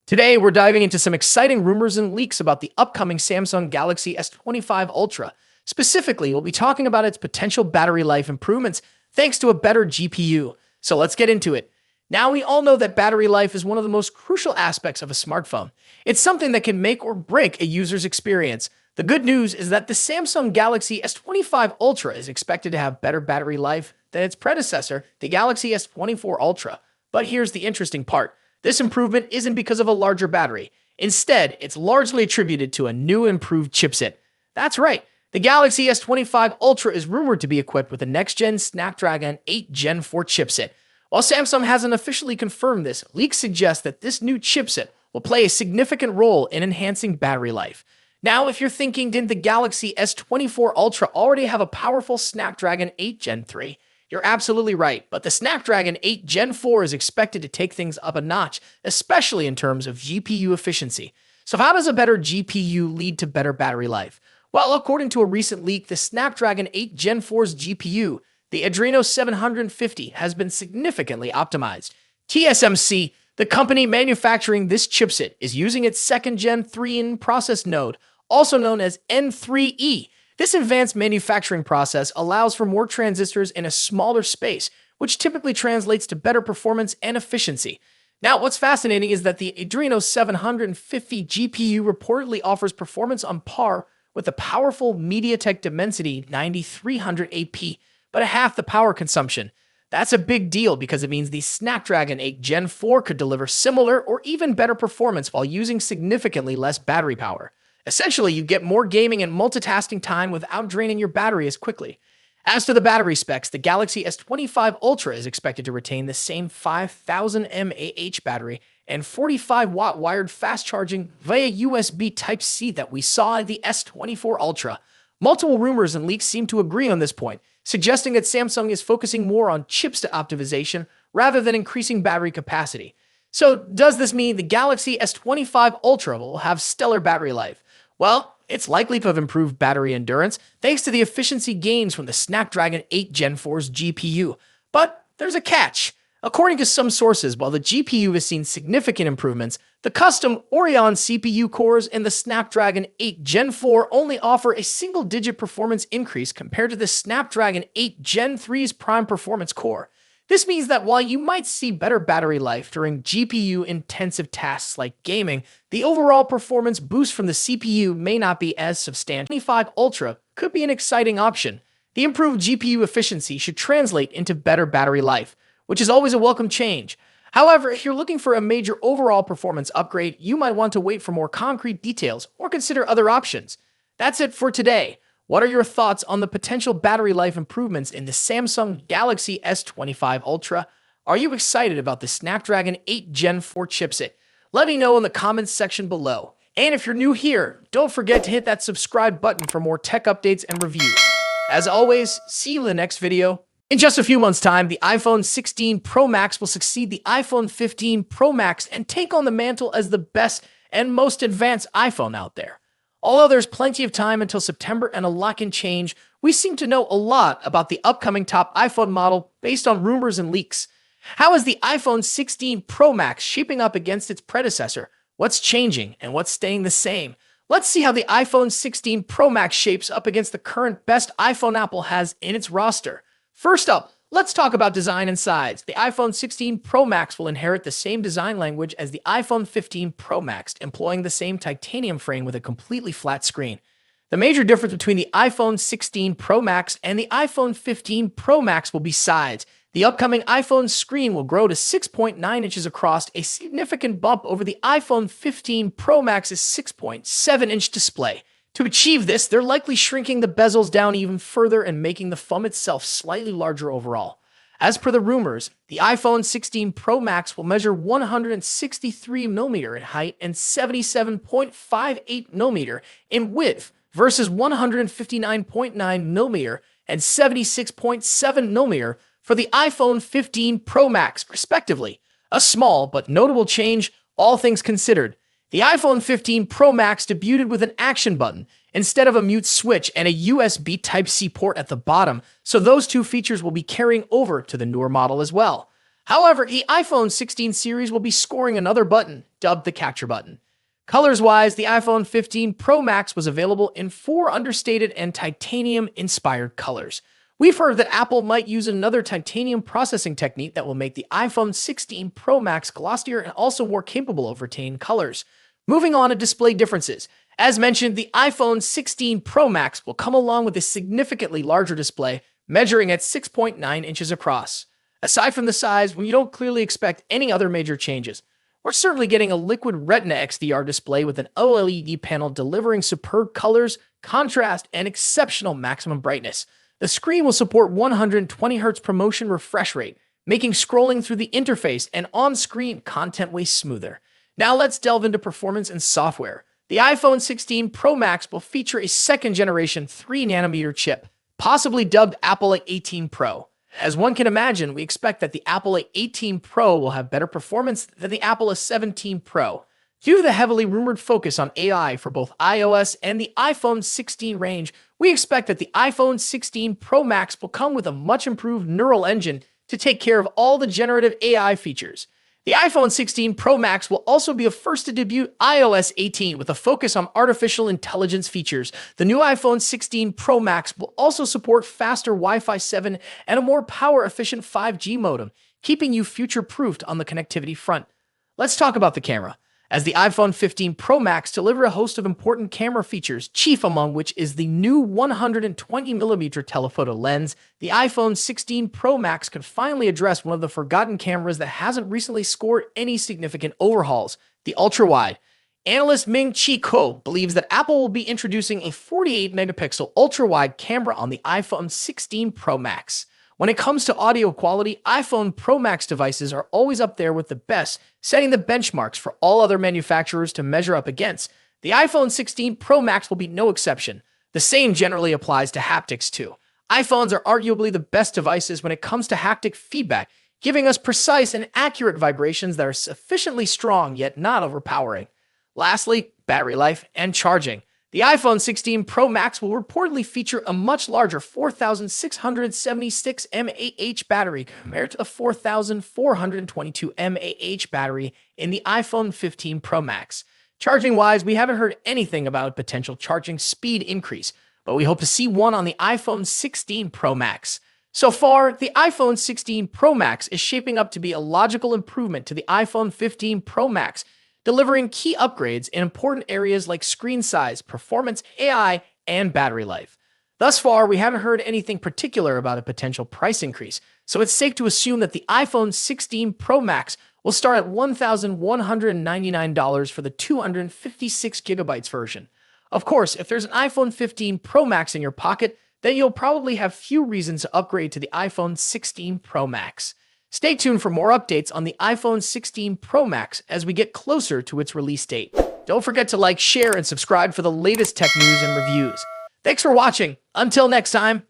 Today, we're diving into some exciting rumors and leaks about the upcoming Samsung Galaxy S25 Ultra. Specifically, we'll be talking about its potential battery life improvements thanks to a better GPU. So let's get into it. Now, we all know that battery life is one of the most crucial aspects of a smartphone. It's something that can make or break a user's experience. The good news is that the Samsung Galaxy S25 Ultra is expected to have better battery life than its predecessor, the Galaxy S24 Ultra. But here's the interesting part. This improvement isn't because of a larger battery. Instead, it's largely attributed to a new improved chipset. That's right, the Galaxy S25 Ultra is rumored to be equipped with a next-gen Snapdragon 8 Gen 4 chipset. While Samsung hasn't officially confirmed this, leaks suggest that this new chipset will play a significant role in enhancing battery life. Now, if you're thinking, didn't the Galaxy S24 Ultra already have a powerful Snapdragon 8 Gen 3? You're absolutely right, but the Snapdragon 8 Gen 4 is expected to take things up a notch, especially in terms of GPU efficiency. So how does a better GPU lead to better battery life? Well, according to a recent leak, the Snapdragon 8 Gen 4's GPU, the Adreno 750, has been significantly optimized. TSMC, the company manufacturing this chipset, is using its second Gen 3 process node, also known as N3E. This advanced manufacturing process allows for more transistors in a smaller space, which typically translates to better performance and efficiency. Now, what's fascinating is that the Adreno 750 GPU reportedly offers performance on par with the powerful MediaTek Dimensity 9300 AP, but at half the power consumption. That's a big deal because it means the Snapdragon 8 Gen 4 could deliver similar or even better performance while using significantly less battery power. Essentially, you get more gaming and multitasking time without draining your battery as quickly. As to the battery specs, the Galaxy S25 Ultra is expected to retain the same 5000 mAh battery and 45-watt wired fast charging via USB Type-C that we saw in the S24 Ultra. Multiple rumors and leaks seem to agree on this point, suggesting that Samsung is focusing more on chipset optimization rather than increasing battery capacity. So, does this mean the Galaxy S25 Ultra will have stellar battery life? Well, it's likely to have improved battery endurance thanks to the efficiency gains from the Snapdragon 8 Gen 4's GPU. But there's a catch. According to some sources, while the GPU has seen significant improvements, the custom Oryon CPU cores in the Snapdragon 8 Gen 4 only offer a single-digit performance increase compared to the Snapdragon 8 Gen 3's prime performance core. This means that while you might see better battery life during GPU-intensive tasks like gaming, the overall performance boost from the CPU may not be as substantial. The 25 Ultra could be an exciting option. The improved GPU efficiency should translate into better battery life, which is always a welcome change. However, if you're looking for a major overall performance upgrade, you might want to wait for more concrete details or consider other options. That's it for today. What are your thoughts on the potential battery life improvements in the Samsung Galaxy S25 Ultra? Are you excited about the Snapdragon 8 Gen 4 chipset? Let me know in the comments section below. And if you're new here, don't forget to hit that subscribe button for more tech updates and reviews. As always, see you in the next video. In just a few months' time, the iPhone 16 Pro Max will succeed the iPhone 15 Pro Max and take on the mantle as the best and most advanced iPhone out there. Although there's plenty of time until September and a lot can change, we seem to know a lot about the upcoming top iPhone model based on rumors and leaks. How is the iPhone 16 Pro Max shaping up against its predecessor? What's changing and what's staying the same? Let's see how the iPhone 16 Pro Max shapes up against the current best iPhone Apple has in its roster. First up, let's talk about design and size. The iPhone 16 Pro Max will inherit the same design language as the iPhone 15 Pro Max, employing the same titanium frame with a completely flat screen. The major difference between the iPhone 16 Pro Max and the iPhone 15 Pro Max will be size. The upcoming iPhone screen will grow to 6.9 inches across, a significant bump over the iPhone 15 Pro Max's 6.7-inch display. To achieve this, they're likely shrinking the bezels down even further and making the phone itself slightly larger overall. As per the rumors, the iPhone 16 Pro Max will measure 163mm in height and 77.58mm in width versus 159.9mm and 76.7mm for the iPhone 15 Pro Max, respectively. A small but notable change, all things considered. The iPhone 15 Pro Max debuted with an action button instead of a mute switch and a USB Type-C port at the bottom, so those two features will be carrying over to the newer model as well. However, the iPhone 16 series will be scoring another button, dubbed the capture button. Colors-wise, the iPhone 15 Pro Max was available in 4 understated and titanium-inspired colors. We've heard that Apple might use another titanium processing technique that will make the iPhone 16 Pro Max glossier and also more capable of retaining colors. Moving on to display differences. As mentioned, the iPhone 16 Pro Max will come along with a significantly larger display, measuring at 6.9 inches across. Aside from the size, we don't clearly expect any other major changes. We're certainly getting a liquid Retina XDR display with an OLED panel delivering superb colors, contrast, and exceptional maximum brightness. The screen will support 120Hz ProMotion refresh rate, making scrolling through the interface and on-screen content way smoother. Now let's delve into performance and software. The iPhone 16 Pro Max will feature a second-generation 3nm chip, possibly dubbed Apple A18 Pro. As one can imagine, we expect that the Apple A18 Pro will have better performance than the Apple A17 Pro. Due to the heavily rumored focus on AI for both iOS and the iPhone 16 range, we expect that the iPhone 16 Pro Max will come with a much improved neural engine to take care of all the generative AI features. The iPhone 16 Pro Max will also be a first to debut iOS 18 with a focus on artificial intelligence features. The new iPhone 16 Pro Max will also support faster Wi-Fi 7 and a more power-efficient 5G modem, keeping you future-proofed on the connectivity front. Let's talk about the camera. As the iPhone 15 Pro Max delivers a host of important camera features, chief among which is the new 120mm telephoto lens, the iPhone 16 Pro Max could finally address one of the forgotten cameras that hasn't recently scored any significant overhauls, the ultra-wide. Analyst Ming-Chi Kuo believes that Apple will be introducing a 48-megapixel ultra-wide camera on the iPhone 16 Pro Max. When it comes to audio quality, iPhone Pro Max devices are always up there with the best, setting the benchmarks for all other manufacturers to measure up against. The iPhone 16 Pro Max will be no exception. The same generally applies to haptics too. iPhones are arguably the best devices when it comes to haptic feedback, giving us precise and accurate vibrations that are sufficiently strong yet not overpowering. Lastly, battery life and charging. The iPhone 16 Pro Max will reportedly feature a much larger 4,676 mAh battery compared to the 4,422 mAh battery in the iPhone 15 Pro Max. Charging-wise, we haven't heard anything about a potential charging speed increase, but we hope to see one on the iPhone 16 Pro Max. So far, the iPhone 16 Pro Max is shaping up to be a logical improvement to the iPhone 15 Pro Max, delivering key upgrades in important areas like screen size, performance, AI, and battery life. Thus far, we haven't heard anything particular about a potential price increase, so it's safe to assume that the iPhone 16 Pro Max will start at $1,199 for the 256GB version. Of course, if there's an iPhone 15 Pro Max in your pocket, then you'll probably have few reasons to upgrade to the iPhone 16 Pro Max. Stay tuned for more updates on the iPhone 16 Pro Max as we get closer to its release date. Don't forget to like, share, and subscribe for the latest tech news and reviews. Thanks for watching. Until next time.